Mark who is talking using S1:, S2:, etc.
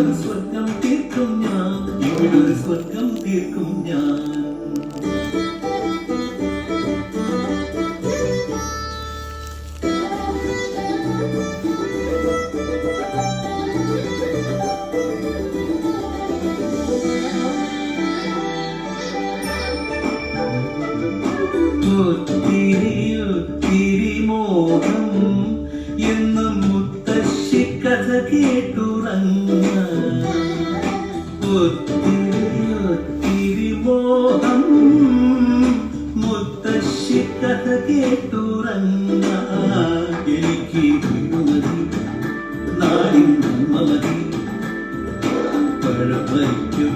S1: ഇവിടൊരു സ്വർഗം തീർക്കും ഞാൻ, ഇവിടൊരു സ്വർഗം തീർക്കും ഞാൻ. ഒത്തിരി മോഹം എന്നും മുത്തശ്ശി കഥ കേട്ടുറങ്ങ. ഒത്തിരി മോഹം മുത്തശ്ശി കഥ കേട്ടുറങ്ങ. എനിക്ക് വീണുമതി നാടിൻ മതി പഴമയ്ക്കു